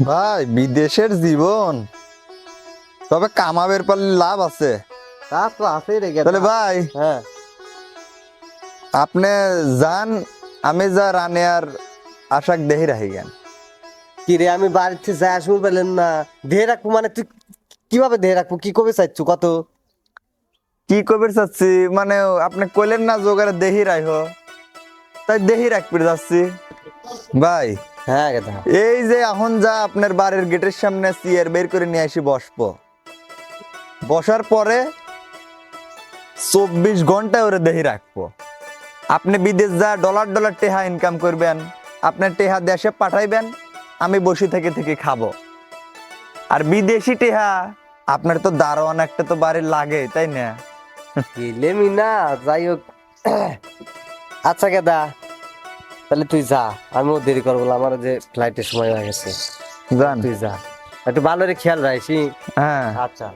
ভাই বিদেশের জীবন, তবে কামাবের পারলে লাভ আছে। তা তো আছেই রে গেদা। তাহলে ভাই হ্যাঁ, আপনি যান, আমি যা রানে আর আশাক দেহি রাহি জ্ঞান। কি রে আমি বাড়িতে যাই আসবো পেলেন না, দেহে রাখবো মানে তুই কিভাবে দেহে রাখবো, কি কবে চাইছু কত? কি কবির চাচ্ছি মানে আপনি কইলেন না জোগাড়ে দেহি রাইহ, তাই দেহি রাখতে যাচ্ছি ভাই। হ্যাঁ গেদা। এই যে এখন যা আপনার বাড়ির গেটের সামনে চেয়ার বের করে নিয়ে আসি বসবো, বসার পরে 24 ঘন্টা ওরে দেহি রাখবো। আপনি বিদেশ যা ডলার ডলার টেহা ইনকাম করবেন, আপনার টেহা দেশে পাঠাইবেন, আমি বসে থেকে থেকে খাবো। আর বিদেশি টেহা আপনার তো দারোয়ান একটা তো বাড়ির লাগে, তাই না? গেলে মিনা যাই হোক। আচ্ছা গেদা, তাহলে তুই যা, আমিও দেরি করবো না, আমার যে ফ্লাইটের সময় হয়ে গেছে। জান। তুই যা, একটু ভালো করে খেয়াল রাখিস। হ্যাঁ। আচ্ছা।